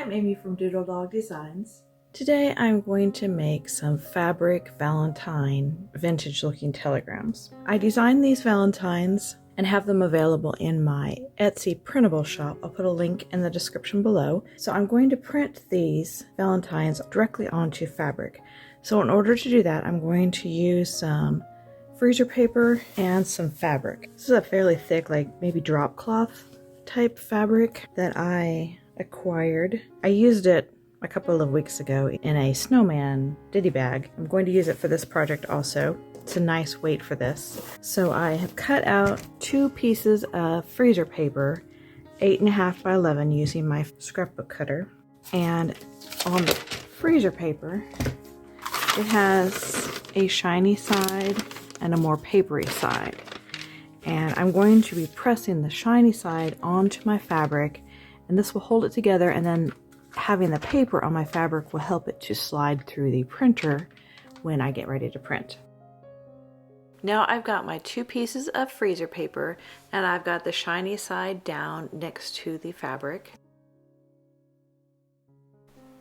I'm Amy from Doodle Dog Designs. Today I'm going to make some fabric Valentine vintage looking telegrams. I designed these Valentines and have them available in my Etsy printable shop. I'll put a link in the description below. So I'm going to print these Valentines directly onto fabric. So in order to do that, I'm going to use some freezer paper and some fabric. This is a fairly thick, like maybe drop cloth type fabric that I acquired. I used it a couple of weeks ago in a snowman ditty bag. I'm going to use it for this project also. It's a nice weight for this. So I have cut out 2 pieces of freezer paper, 8.5 by 11, using my scrapbook cutter. And on the freezer paper, it has a shiny side and a more papery side. And I'm going to be pressing the shiny side onto my fabric, and this will hold it together, and then having the paper on my fabric will help it to slide through the printer when I get ready to print. Now I've got my 2 pieces of freezer paper, and I've got the shiny side down next to the fabric.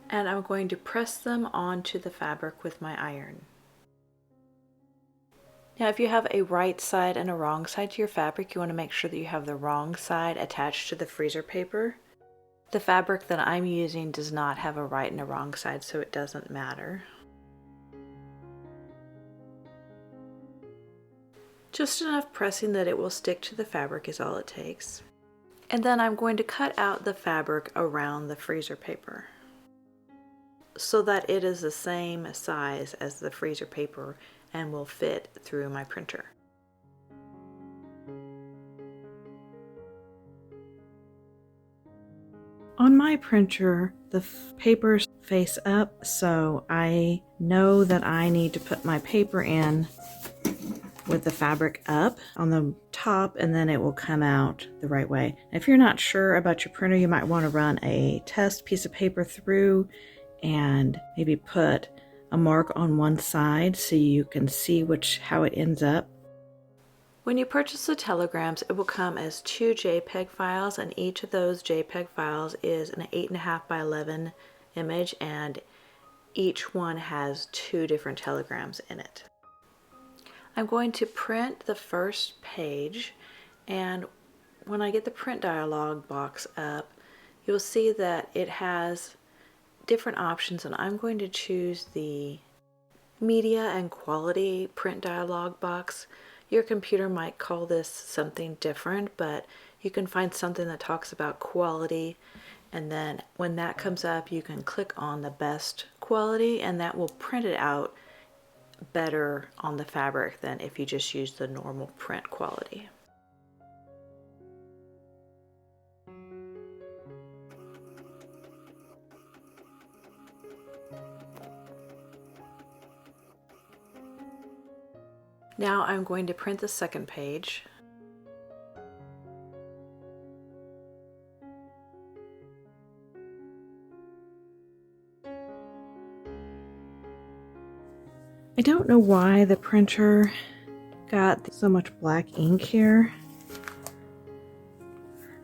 And I'm going to press them onto the fabric with my iron. Now if you have a right side and a wrong side to your fabric, you want to make sure that you have the wrong side attached to the freezer paper. The fabric that I'm using does not have a right and a wrong side, so it doesn't matter. Just enough pressing that it will stick to the fabric is all it takes. And then I'm going to cut out the fabric around the freezer paper so that it is the same size as the freezer paper and will fit through my printer. On my printer, the papers face up, so I know that I need to put my paper in with the fabric up on the top, and then it will come out the right way. If you're not sure about your printer, you might want to run a test piece of paper through and maybe put a mark on one side so you can see how it ends up. When you purchase the telegrams, it will come as 2 JPEG files, and each of those JPEG files is an 8.5 by 11 image, and each one has 2 different telegrams in it. I'm going to print the first page, and when I get the print dialog box up, you'll see that it has different options, and I'm going to choose the media and quality print dialog box. Your computer might call this something different, but you can find something that talks about quality, and then when that comes up you can click on the best quality, and that will print it out better on the fabric than if you just use the normal print quality. Now I'm going to print the second page. I don't know why the printer got so much black ink here.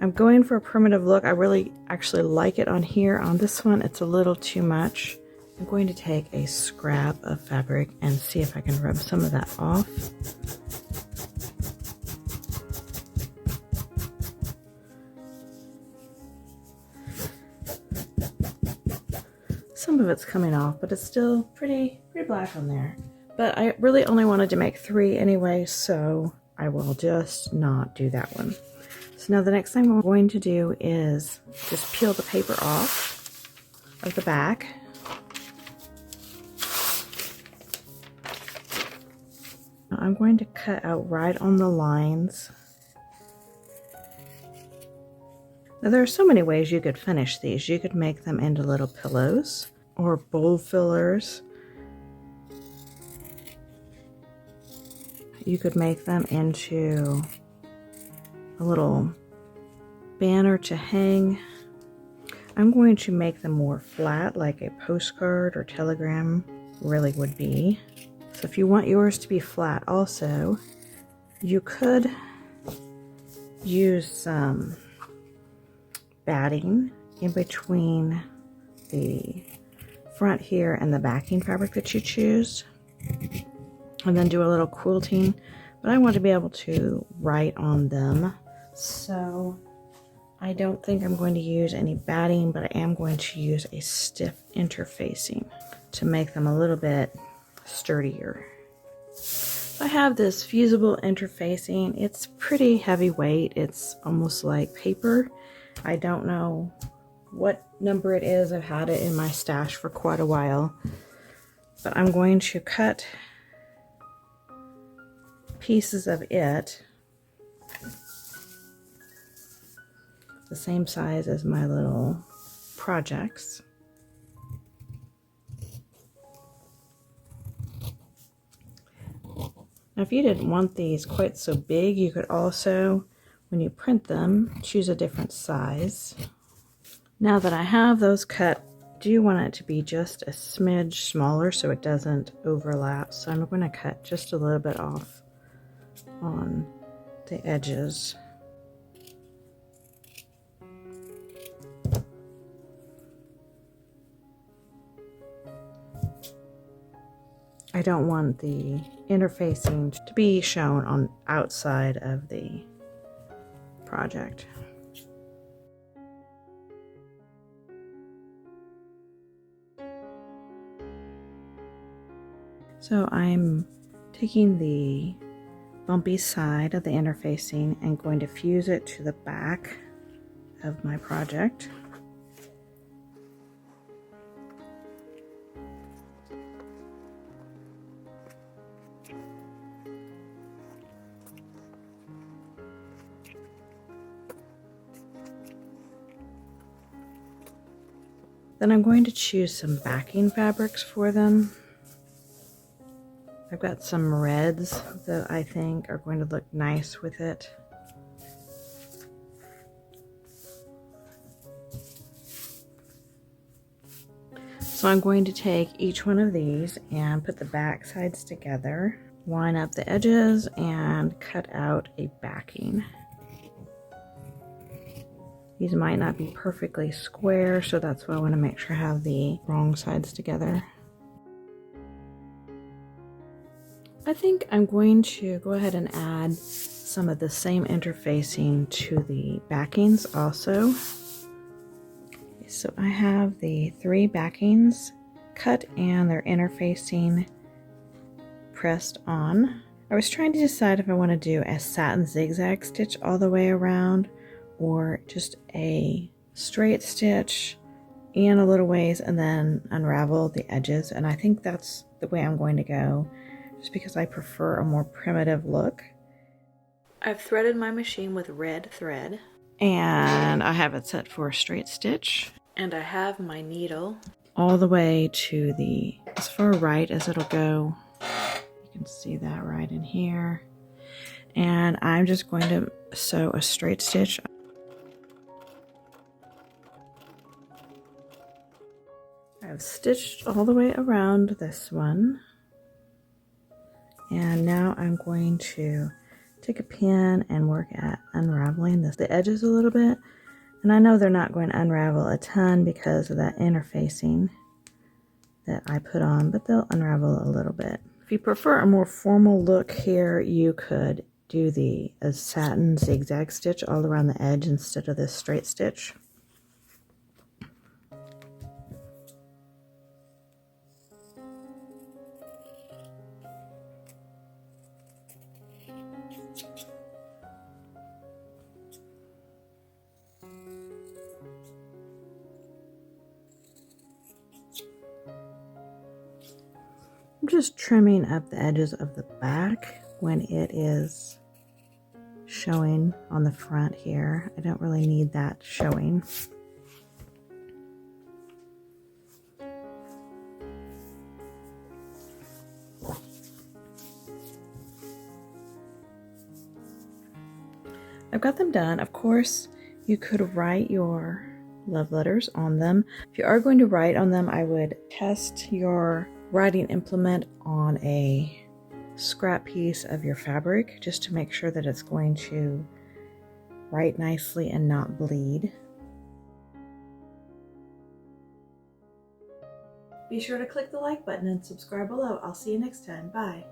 I'm going for a primitive look. I really actually like it on here. On this one, it's a little too much. I'm going to take a scrap of fabric and see if I can rub some of that off. Some of it's coming off, but it's still pretty black on there. But I really only wanted to make 3 anyway, so I will just not do that one. So now the next thing I'm going to do is just peel the paper off of the back. I'm going to cut out right on the lines. Now there are so many ways you could finish these. You could make them into little pillows or bowl fillers. You could make them into a little banner to hang. I'm going to make them more flat, like a postcard or telegram really would be. So if you want yours to be flat also, you could use some batting in between the front here and the backing fabric that you choose, and then do a little quilting. But I want to be able to write on them, so I don't think I'm going to use any batting, but I am going to use a stiff interfacing to make them a little bit sturdier. I have this fusible interfacing. It's pretty heavyweight. It's almost like paper. I don't know what number it is. I've had it in my stash for quite a while. But I'm going to cut pieces of it the same size as my little projects. Now, if you didn't want these quite so big, you could also, when you print them, choose a different size. Now that I have those cut, I do want it to be just a smidge smaller so it doesn't overlap. So I'm going to cut just a little bit off on the edges. I don't want the interfacing to be shown on outside of the project. So I'm taking the bumpy side of the interfacing and going to fuse it to the back of my project. Then I'm going to choose some backing fabrics for them. I've got some reds that I think are going to look nice with it. So I'm going to take each one of these and put the back sides together, line up the edges, and cut out a backing. These might not be perfectly square, so that's why I want to make sure I have the wrong sides together. I think I'm going to go ahead and add some of the same interfacing to the backings also. So I have the 3 backings cut and they're interfacing pressed on. I was trying to decide if I want to do a satin zigzag stitch all the way around or just a straight stitch in a little ways and then unravel the edges, and I think that's the way I'm going to go just because I prefer a more primitive look. I've threaded my machine with red thread and I have it set for a straight stitch, and I have my needle all the way to the as far right as it'll go. You can see that right in here, and I'm just going to sew a straight stitch. I've stitched all the way around this one, and now I'm going to take a pin and work at unraveling the edges a little bit. And I know they're not going to unravel a ton because of that interfacing that I put on, but they'll unravel a little bit. If you prefer a more formal look here, you could do a satin zigzag stitch all around the edge instead of this straight stitch. I'm just trimming up the edges of the back when it is showing on the front here. I don't really need that showing. I've got them done. Of course, you could write your love letters on them. If you are going to write on them, I would test your writing implement on a scrap piece of your fabric just to make sure that it's going to write nicely and not bleed. Be sure to click the like button and subscribe below. I'll see you next time. Bye.